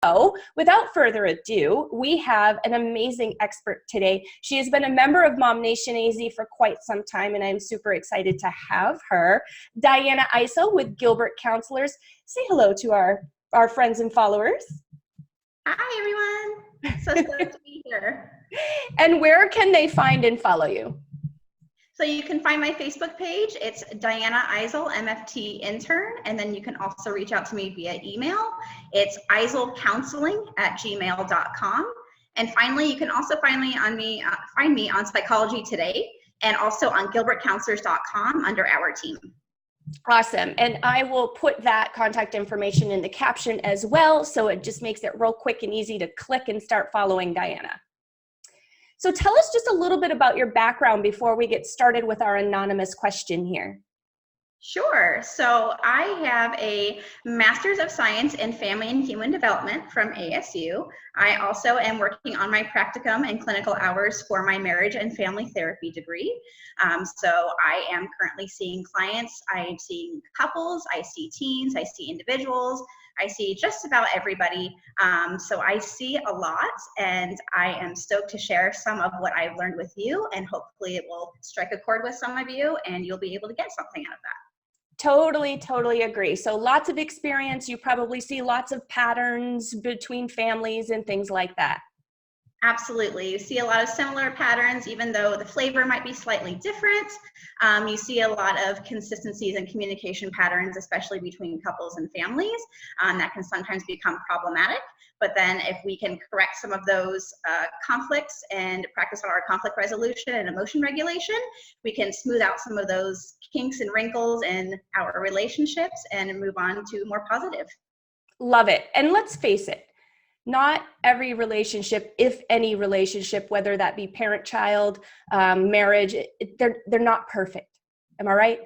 So without further ado, we have an amazing expert today. She has been a member of MOMnationAZ for quite some time, and I'm super excited to have her. Dyanna with Gilbert Counselors. Say hello to our friends and followers. Hi, everyone. So stoked to be here. And where can they find and follow you? So you can find my Facebook page. It's Dyanna Eisel, MFT intern. And then you can also reach out to me via email. It's eiselcounseling@gmail.com. And finally, you can also find me on Psychology Today and also on gilbertcounselors.com under our team. Awesome. And I will put that contact information in the caption as well, so it just makes it real quick and easy to click and start following Dyanna. So tell us just a little bit about your background before we get started with our anonymous question here. Sure. So I have a Master's of Science in Family and Human Development from ASU. I also am working on my practicum and clinical hours for my marriage and family therapy degree. So I am currently seeing clients. I am seeing couples. I see teens. I see individuals. I see just about everybody. So I see a lot, and I am stoked to share some of what I've learned with you, and hopefully it will strike a chord with some of you and you'll be able to get something out of that. Totally agree. So lots of experience. You probably see lots of patterns between families and things like that. Absolutely. You see a lot of similar patterns, even though the flavor might be slightly different. You see a lot of consistencies and communication patterns, especially between couples and families, that can sometimes become problematic. But then if we can correct some of those conflicts and practice on our conflict resolution and emotion regulation, we can smooth out some of those kinks and wrinkles in our relationships and move on to more positive. Love it. And let's face it, not every relationship, if any relationship, whether that be parent-child, marriage, they're not perfect. Am I right?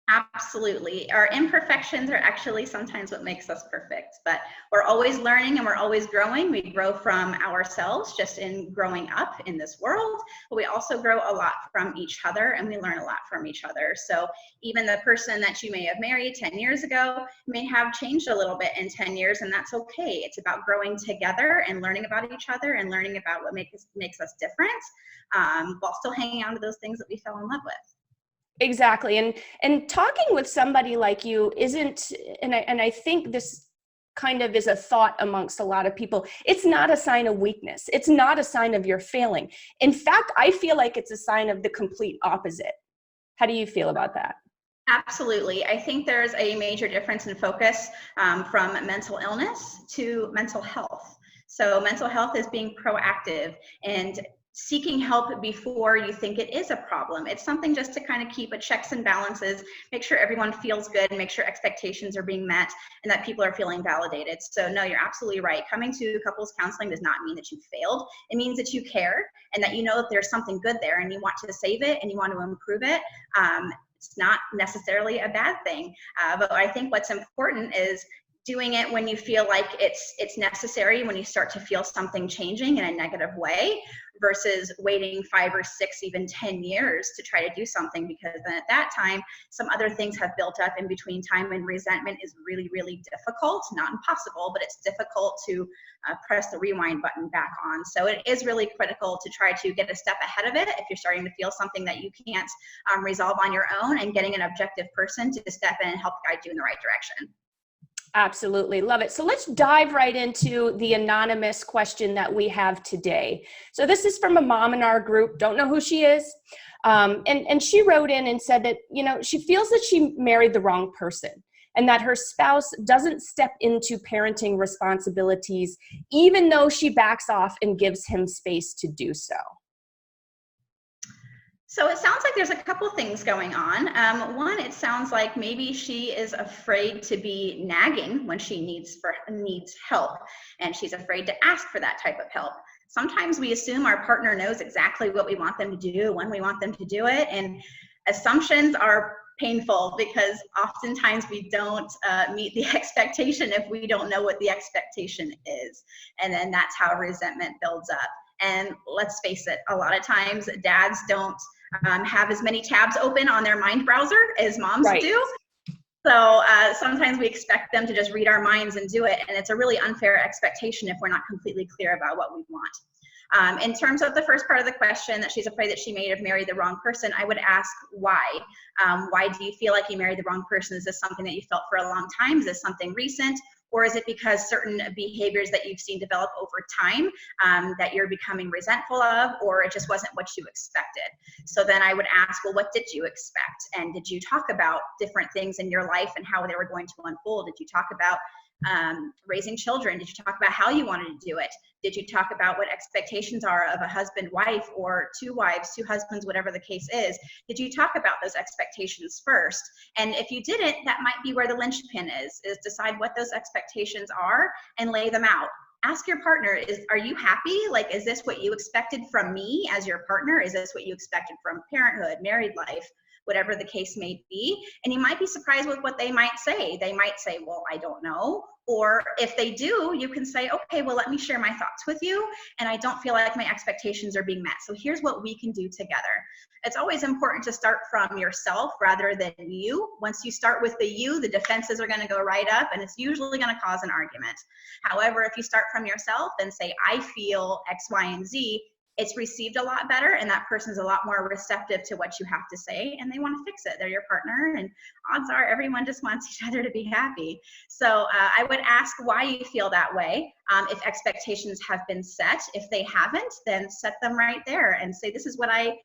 Absolutely. Our imperfections are actually sometimes what makes us perfect, but we're always learning and we're always growing. We grow from ourselves just in growing up in this world, but we also grow a lot from each other, and we learn a lot from each other. So even the person that you may have married 10 years ago may have changed a little bit in 10 years, and that's okay. It's about growing together and learning about each other and learning about what makes us different, while still hanging on to those things that we fell in love with. Exactly. And talking with somebody like you isn't, and I think this kind of is a thought amongst a lot of people, it's not a sign of weakness. It's not a sign of your failing. In fact, I feel like it's a sign of the complete opposite. How do you feel about that? Absolutely. I think there's a major difference in focus from mental illness to mental health. So mental health is being proactive and seeking help before you think it is a problem. It's something just to kind of keep a checks and balances, make sure everyone feels good, make sure expectations are being met, and that people are feeling validated. So no, you're absolutely right. Coming to couples counseling does not mean that you failed. It means that you care and that you know that there's something good there and you want to save it and you want to improve it. It's not necessarily a bad thing. But I think what's important is doing it when you feel like it's necessary, when you start to feel something changing in a negative way, versus waiting 5 or 6, even 10 years to try to do something, because then at that time, some other things have built up in between. Time and resentment is really, really difficult, not impossible, but it's difficult to press the rewind button back on. So it is really critical to try to get a step ahead of it if you're starting to feel something that you can't resolve on your own, and getting an objective person to step in and help guide you in the right direction. Absolutely. Love it. So let's dive right into the anonymous question that we have today. So this is from a mom in our group. Don't know who she is. And she wrote in and said that, she feels that she married the wrong person and that her spouse doesn't step into parenting responsibilities, even though she backs off and gives him space to do so. So it sounds like there's a couple things going on. One, it sounds like maybe she is afraid to be nagging when she needs help, and she's afraid to ask for that type of help. Sometimes we assume our partner knows exactly what we want them to do, when we want them to do it, and assumptions are painful because oftentimes we don't meet the expectation if we don't know what the expectation is, and then that's how resentment builds up. And let's face it, a lot of times dads don't have as many tabs open on their mind browser as moms do. So sometimes we expect them to just read our minds and do it, and it's a really unfair expectation if we're not completely clear about what we want. In terms of the first part of the question, that she's afraid that she may have married the wrong person, I would ask why. Why do you feel like you married the wrong person? Is this something that you felt for a long time? Is this something recent? Or is it because certain behaviors that you've seen develop over time that you're becoming resentful of, or it just wasn't what you expected? So then I would ask, well, what did you expect? And did you talk about different things in your life and how they were going to unfold? Did you talk about raising children? Did you talk about how you wanted to do it? Did you talk about what expectations are of a husband, wife, or two wives, two husbands, whatever the case is? Did you talk about those expectations first? And if you didn't, that might be where the linchpin is decide what those expectations are and lay them out. Ask your partner, are you happy? Like, is this what you expected from me as your partner? Is this what you expected from parenthood, married life, whatever the case may be? And you might be surprised with what they might say. They might say, well, I don't know. Or if they do, you can say, okay, well, let me share my thoughts with you, and I don't feel like my expectations are being met. So here's what we can do together. It's always important to start from yourself rather than you. Once you start with the you, the defenses are going to go right up, and it's usually going to cause an argument. However, if you start from yourself and say, I feel X, Y, and Z, it's received a lot better, and that person's a lot more receptive to what you have to say, and they want to fix it. They're your partner, and odds are everyone just wants each other to be happy. So I would ask why you feel that way. If expectations have been set, if they haven't, then set them right there and say, this is what I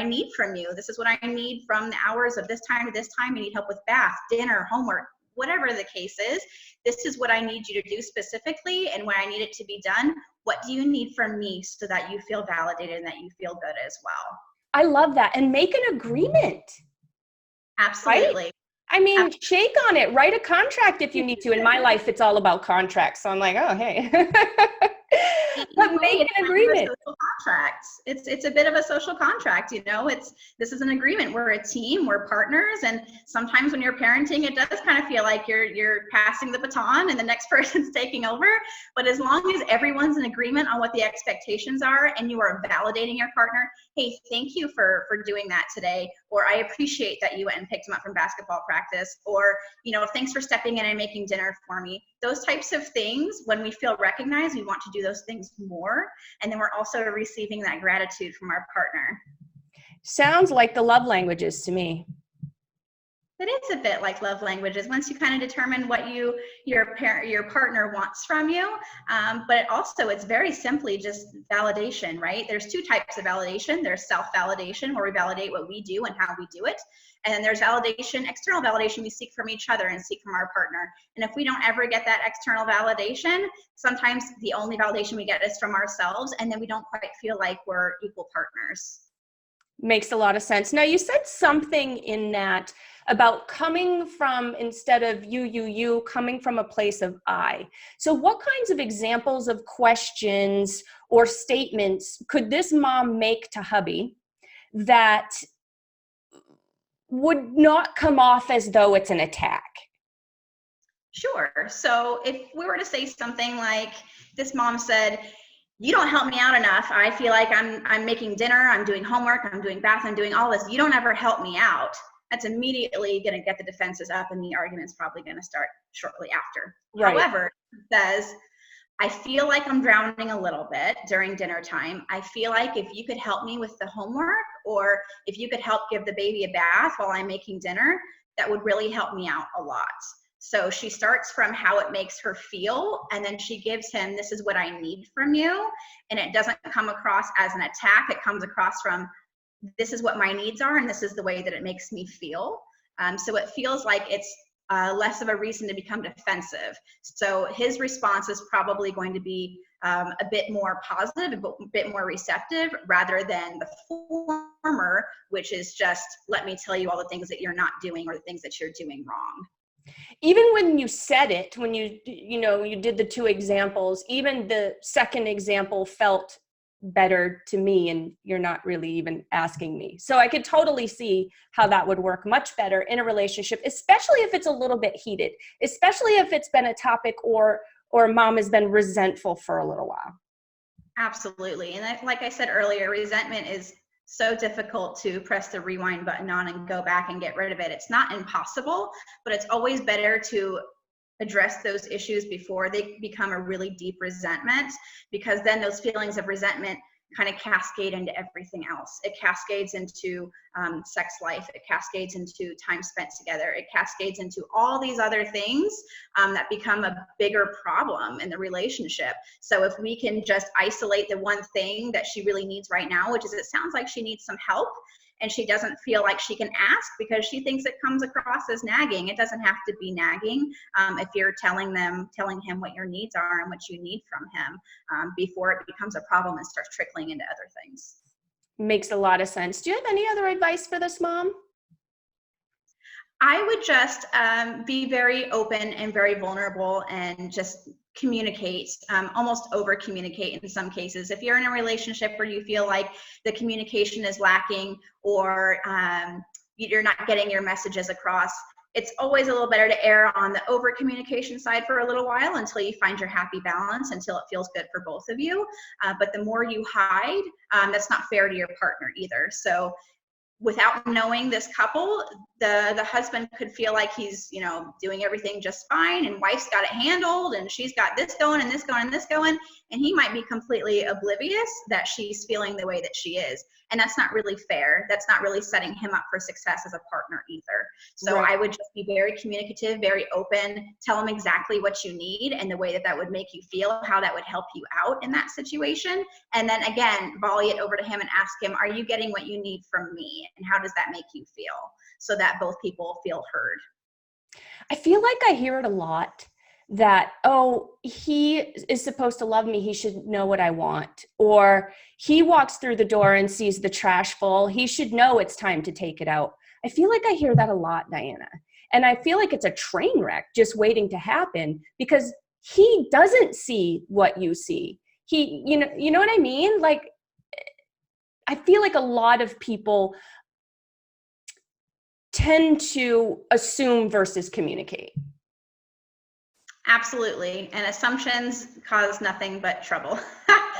need from you. This is what I need from the hours of this time to this time. You need help with bath, dinner, homework, whatever the case is. This is what I need you to do specifically, and when I need it to be done. What do you need from me so that you feel validated and that you feel good as well? I love that. And make an agreement. Absolutely. Right? I mean, shake on it, write a contract if you need to. In my life, it's all about contracts. So I'm like, oh, hey. But make an agreement. Social contracts. It's a bit of a social contract, you know. This is an agreement. We're a team, we're partners, and sometimes when you're parenting, it does kind of feel like you're passing the baton and the next person's taking over. But as long as everyone's in agreement on what the expectations are and you are validating your partner, hey, thank you for doing that today, or I appreciate that you went and picked him up from basketball practice, or, you know, thanks for stepping in and making dinner for me. Those types of things, when we feel recognized, we want to do those things more. And then we're also receiving that gratitude from our partner. Sounds like the love languages to me. It is a bit like love languages once you kind of determine what your partner wants from you. But also it's very simply just validation, right? There's two types of validation. There's self-validation, where we validate what we do and how we do it. And then there's validation, external validation we seek from each other and seek from our partner. And if we don't ever get that external validation, sometimes the only validation we get is from ourselves, and then we don't quite feel like we're equal partners. Makes a lot of sense. Now, you said something in that about coming from, instead of you, coming from a place of I. So what kinds of examples of questions or statements could this mom make to hubby that would not come off as though it's an attack? Sure. So if we were to say something like, this mom said, you don't help me out enough. I feel like I'm making dinner, I'm doing homework, I'm doing bath, I'm doing all this. You don't ever help me out. That's immediately going to get the defenses up, and the argument's probably going to start shortly after. Right. However, it says, I feel like I'm drowning a little bit during dinner time. I feel like if you could help me with the homework, or if you could help give the baby a bath while I'm making dinner, that would really help me out a lot. So she starts from how it makes her feel, and then she gives him, this is what I need from you. And it doesn't come across as an attack. It comes across from, this is what my needs are, and this is the way that it makes me feel. So it feels like it's less of a reason to become defensive. So his response is probably going to be a bit more positive, a bit more receptive, rather than the former, which is just, let me tell you all the things that you're not doing or the things that you're doing wrong. Even when you said it, when you did the two examples, even the second example felt better to me, and you're not really even asking me. So I could totally see how that would work much better in a relationship, especially if it's a little bit heated, especially if it's been a topic or mom has been resentful for a little while. Absolutely. And like I said earlier, resentment is so difficult to press the rewind button on and go back and get rid of it. It's not impossible, but it's always better to address those issues before they become a really deep resentment, because then those feelings of resentment kind of cascade into everything else. It cascades into sex life. It cascades into time spent together. It cascades into all these other things that become a bigger problem in the relationship. So if we can just isolate the one thing that she really needs right now, which is, it sounds like she needs some help, and she doesn't feel like she can ask because she thinks it comes across as nagging. It doesn't have to be nagging if you're telling him what your needs are and what you need from him before it becomes a problem and starts trickling into other things. Makes a lot of sense. Do you have any other advice for this mom? I would just be very open and very vulnerable and just communicate, almost over communicate in some cases. If you're in a relationship where you feel like the communication is lacking, or you're not getting your messages across, it's always a little better to err on the over communication side for a little while until you find your happy balance, until it feels good for both of you. But the more you hide, that's not fair to your partner either. So without knowing this couple, the husband could feel like he's, doing everything just fine, and wife's got it handled, and she's got this going and this going and this going, and he might be completely oblivious that she's feeling the way that she is. And that's not really fair. That's not really setting him up for success as a partner either. So Right. I would just be very communicative, very open, tell him exactly what you need and the way that would make you feel, how that would help you out in that situation. And then again, volley it over to him and ask him, are you getting what you need from me? And how does that make you feel? So that both people feel heard. I feel like I hear it a lot that, oh, he is supposed to love me. He should know what I want. Or he walks through the door and sees the trash full. He should know it's time to take it out. I feel like I hear that a lot, Dyanna. And I feel like it's a train wreck just waiting to happen because he doesn't see what you see. You know what I mean? Like, I feel like a lot of people tend to assume versus communicate. Absolutely. And assumptions cause nothing but trouble.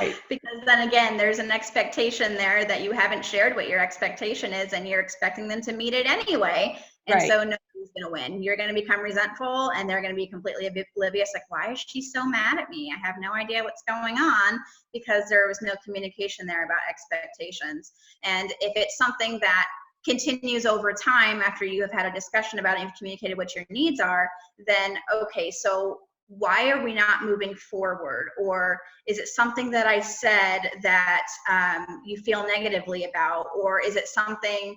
Right. Because then again, there's an expectation there that you haven't shared what your expectation is, and you're expecting them to meet it anyway. And Right. so nobody's going to win. You're going to become resentful, and they're going to be completely oblivious. Like, why is she so mad at me? I have no idea what's going on, because there was no communication there about expectations. And if it's something that continues over time after you have had a discussion about it and you've communicated what your needs are, then okay, so why are we not moving forward? Or is it something that I said that you feel negatively about? Or is it something,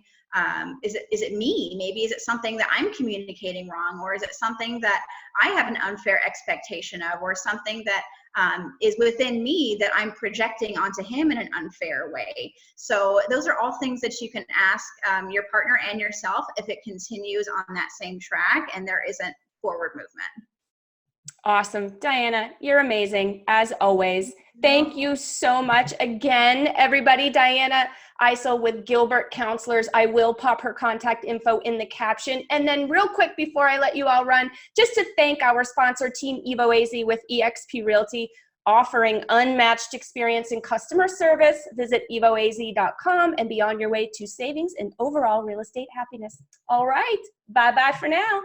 is it me? Maybe is it something that I'm communicating wrong? Or is it something that I have an unfair expectation of, or something that is within me that I'm projecting onto him in an unfair way? So those are all things that you can ask your partner and yourself if it continues on that same track and there isn't forward movement. Awesome. Dyanna, you're amazing, as always. Thank you so much. Again, everybody, Dyanna Eisel with Gilbert Counselors. I will pop her contact info in the caption. And then real quick before I let you all run, just to thank our sponsor, Team EvoAZ with eXp Realty, offering unmatched experience in customer service. Visit evoaz.com and be on your way to savings and overall real estate happiness. All right. Bye-bye for now.